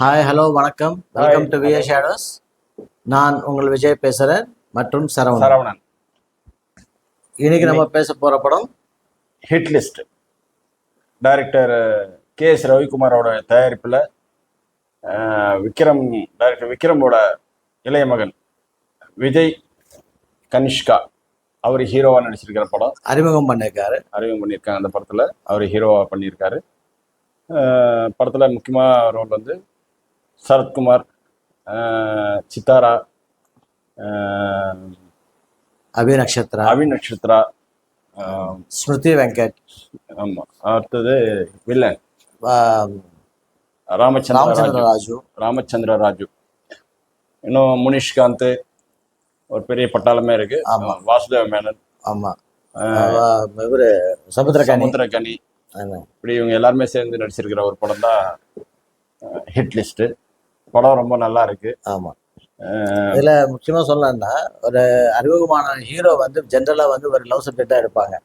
Hi, hello, வணக்கம். Hi, welcome to VA shadows. நான் உங்கள் விஜய் பேசுகிறேன் மற்றும் சரவணன். இன்னைக்கு நம்ம பேச போகிற படம் ஹிட் லிஸ்ட். டைரக்டர் கே.எஸ். ரவிக்குமாரோட தயாரிப்பில் டைரக்டர் விக்ரமோட இளைய மகன் விஜய் கனிஷ்கா அவர் ஹீரோவாக நடிச்சிருக்கிற படம். அறிமுகம் பண்ணியிருக்காங்க. அந்த படத்தில் அவர் ஹீரோவாக பண்ணியிருக்காரு. படத்தில் முக்கியமாக ரோல் வந்து சரத்குமார், சித்தாரா, அபி நக்ஷத்ரா, ஸ்மிருதி வெங்கட். ஆமாம். அடுத்தது வில்லன் ராமச்சந்திர ராஜு. இன்னும் முனிஷ்காந்த், ஒரு பெரிய பட்டாளமே இருக்கு. வாசுதேவ மேனன், இவரு சமுத்திரகனி, இப்படி இவங்க எல்லாருமே சேர்ந்து நடிச்சிருக்கிற ஒரு படம் தான் ஹிட் லிஸ்ட். படம் ரொம்ப நல்லா இருக்கு. இதுல முக்கியமா சொல்லணும்னா, ஒரு அறிமுகமான ஹீரோ வந்து ஜென்ரலா வந்து ஒரு லவ் சப்ஜெக்டா எடுப்பாங்க.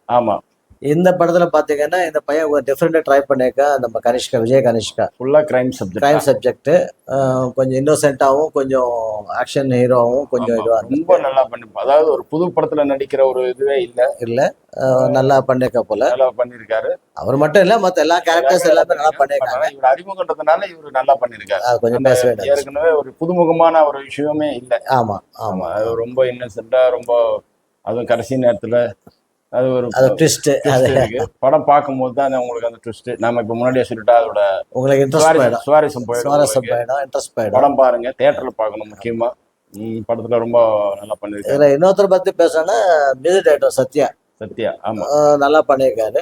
இந்த படத்துல பாத்தீங்கன்னா இந்த பையன் ஒரு டிஃப்ரெண்டா ட்ரை பண்ணிருக்கா. நம்ம விஜய் கனிஷ்கா ஃபுல்லா கிரைம் சப்ஜெக்ட். கொஞ்சம் இன்னோசென்ட்டாவும், கொஞ்சம் ஆக்ஷன் ஹீரோவும், கொஞ்சம் இதுவா ரொம்ப நல்லா பண்ணிருப்பா. அதாவது ஒரு புது படத்துல நடிக்கிற ஒரு இதுவே இல்ல நல்லா பண்ணிருக்கா போல. நல்லா பண்ணிருக்காரு. அவர் மட்டும் இல்ல, மத்த எல்லா கேரக்டர்ஸ் எல்லாமே நல்லா பண்ணிருக்காங்க. இவர் அறிமுகன்றதுனால இவரு நல்லா பண்ணிருக்காரு. கொஞ்சம் பேச வேண்டாம். ஏற்கனவே ஒரு புதுமுகமான ஒரு விஷயமே இல்ல. அது ரொம்ப இன்னசென்ட்டா, ரொம்ப அதுவும் கடைசி நேரத்துல அது ஒரு ட்விஸ்ட் இருக்கு. படம் பார்க்கும்போது தான் உங்களுக்கு அந்த ட்விஸ்ட் நம்ம இப்ப முன்னாடியே சொல்லிட்டா அதோட உங்களுக்கு சுவாரஸ்யம் போயிடும். படம் பாருங்க, தியேட்டர்ல பார்க்கணும். முக்கியமா படத்துல ரொம்ப நல்லா பண்ணிருக்காரு. இன்னொருத்தர் பத்தி பேசணும்னா மியூசிக் டைரக்டர் சத்யா. ஆமா, நல்லா பண்ணிருக்காரு.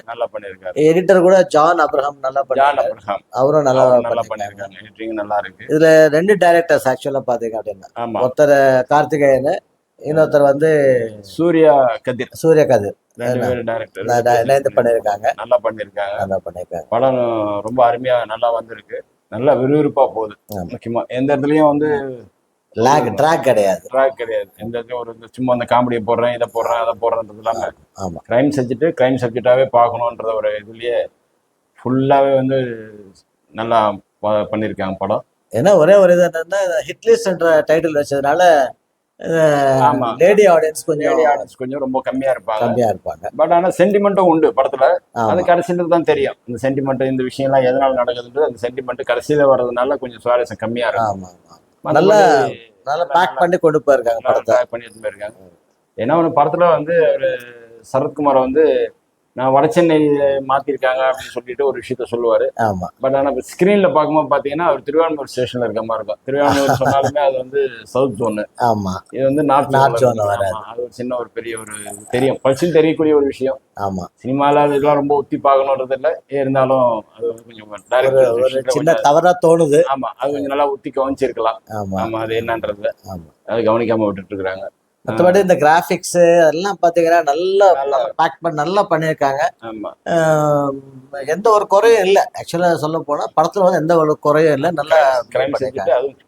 எடிட்டர் கூட ஜான் அப்ரஹாம் நல்லா பண்ணிருக்காரு. அவரும் நல்லா பண்ணிருக்காங்க. எடிட்டிங் நல்லா இருக்கு. இதுல 2 டைரக்டர்ஸ் ஆக்சுவலா பாத்தீங்க அப்படின்னா, ஒருத்தர் கார்த்திகேயன், இன்னொருத்தர் வந்து சூர்யா கதிர். பண்ணிருக்காங்க. நல்லா பண்ணிருக்காங்க. படம் ரொம்ப அருமையா நல்லா வந்திருக்கு. நல்லா விறுவிறுப்பா போகுது. முக்கியமா எந்த இடத்துலயும் வந்து ட்ராக் கிடையாது. எந்த இடத்துலயும் ஒரு சும்மா அந்த காமெடியை போடுறேன், இதை போடுறேன், அதை போடுறேன்றது இல்லாம கிரைம் சப்ஜெக்டாவே பார்க்கணுன்ற ஒரு இதுலயே ஃபுல்லாவே வந்து நல்லா பண்ணிருக்காங்க படம். ஏன்னா ஒரே ஒரு இது என்னன்னா, ஹிட்லிஸ்ட் என்ற டைட்டில் வச்சதுனால லேடி ஆடியன்ஸ் கொஞ்சம் ரொம்ப கம்மியா இருப்பாங்க. பட் ஆனா சென்டிமெண்ட்டும் உண்டு படத்துல. அது கடைசியில தான் தெரியும் இந்த சென்டிமெண்ட், இந்த விஷயம் எல்லாம் எதனால நடக்குதுன்றது. அந்த சென்டிமெண்ட் கடைசியில வர்றதுனால கொஞ்சம் சுவாரஸ்யம் கம்மியா இருக்கும். நல்லா பேக் பண்ணி கொண்டு போயிருக்காங்க படத்தை. பண்ணிட்டு போயிருக்காங்க. ஏன்னா ஒரு படத்துல வந்து ஒரு சரத்குமார் வந்து நான் வடசென்னை மாத்திருக்காங்க அப்படின்னு சொல்லிட்டு ஒரு விஷயத்த சொல்லுவாரு. பட் ஆனா ஸ்கிரீன்ல பார்க்கும்போது பாத்தீங்கன்னா அவர் திருவான்மூர் ஸ்டேஷன்ல இருக்க மாதிரி இருக்கும். திருவான்மூர் சொன்னாலுமே அது வந்து சவுத் ஜோன். இது வந்து நார்த் ஜோன். அது ஒரு சின்ன ஒரு பெரிய ஒரு தெரியும் பல்சில் தெரியக்கூடிய ஒரு விஷயம். சினிமால அதெல்லாம் ரொம்ப ஒத்தி பார்க்கணுன்றது இல்லை. இருந்தாலும் அது வந்து கொஞ்சம் சின்ன தவறா தோணுது. அது கொஞ்சம் நல்லா ஒத்தி கவனிச்சிருக்கலாம். அது என்னன்றது அது கவனிக்காம விட்டுட்டு இருக்கிறாங்க. மற்றபடி இந்த கிராபிக்ஸ் அதெல்லாம் பாத்தீங்கன்னா நல்லா பேக் பண்ணி நல்லா பண்ணியிருக்காங்க. எந்த ஒரு குறையும் இல்லை. ஆக்சுவலா சொல்ல போனா படத்துல வந்து எந்த ஒரு குறையும் இல்லை. நல்லா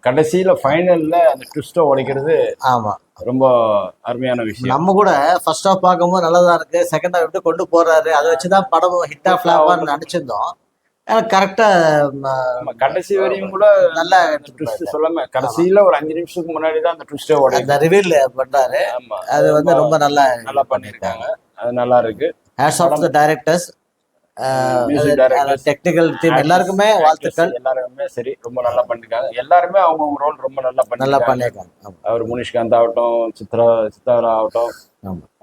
கடைசியில ஃபைனல்ல அந்த ட்விஸ்ட உடைக்கிறது ரொம்ப அருமையான விஷயம். நம்ம கூட ஃபர்ஸ்ட் ஹாஃப் பார்க்கும்போது நல்லதா இருக்கு, செகண்ட் ஹாஃப் எப்படி கொண்டு போறாரு அதை வச்சுதான் படம் ஹிட்டா ஃபிளாப்பான்னு நினைச்சிருந்தோம். கரெக்டா கடைசி வரையும் கூட நல்லா ட்விஸ்ட் சொல்லாம கடைசியில ஒரு 5 நிமிஷத்துக்கு முன்னாடி தான் அந்த ட்விஸ்டே அந்த ரிவீல் பண்றாரு. அது வந்து ரொம்ப நல்லா பண்ணிருக்காங்க. அது நல்லா இருக்கு. Hats off the directors, technical team எல்லாருக்குமே வாழ்த்துக்கள். எல்லாருமே சரி ரொம்ப நல்லா பண்ணிருக்காங்க. எல்லாருமே அவங்க ரோல் ரொம்ப நல்லா பண்ணிருக்காங்க. அவர் முனிஷ்காந்த் ஆகட்டும், சித்தாரா ஆகட்டும்,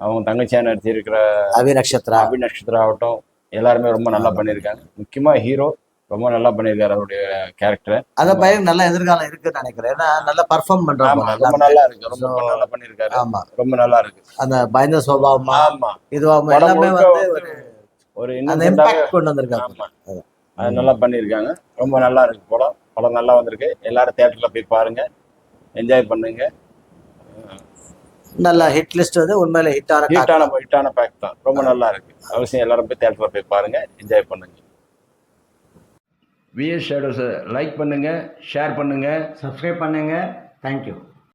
அவங்க தங்கச்சியா நடிச்சிருக்கிற அபி நக்ஷத்ரா ஆகட்டும், எல்லாருமே ரொம்ப நல்லா பண்ணிருக்காங்க. முக்கியமா ஹீரோ ரொம்ப நல்லா பண்ணிருக்காரு அவருடைய கேரக்டர். அந்த பையன் நல்ல எதிர்காலம் இருக்குன்னு நினைக்கிறேன். ஏன்னா நல்லா பர்ஃபார்ம் பண்றாங்க. ரொம்ப நல்லா இருக்கு. ரொம்ப நல்லா பண்ணிருக்காரு. ரொம்ப நல்லா இருக்கு. அந்த பயந்த சுபாவமா இதுவாமா எல்லாமே வந்து ஒரு இம்பாக்ட் கொண்டு வந்திருக்காங்க. அது நல்லா பண்ணிருக்காங்க. ரொம்ப நல்லா இருக்கு படம் நல்லா வந்திருக்கு. எல்லாரும் தியேட்டர்ல போய் பாருங்க, என்ஜாய் பண்ணுங்க. நல்ல ஹிட் லிஸ்ட் வந்து உண்மையில ஹிட்டான பேக் தான். ரொம்ப நல்லா இருக்கு. அவசியம் எல்லாரும் போய் தியேட்டர்ல போய் பாருங்க, என்ஜாய் பண்ணுங்க. விஎஸ் ஷேடோஸை லைக் பண்ணுங்க, ஷேர் பண்ணுங்க, சப்ஸ்கிரைப் பண்ணுங்க. தேங்க்யூ.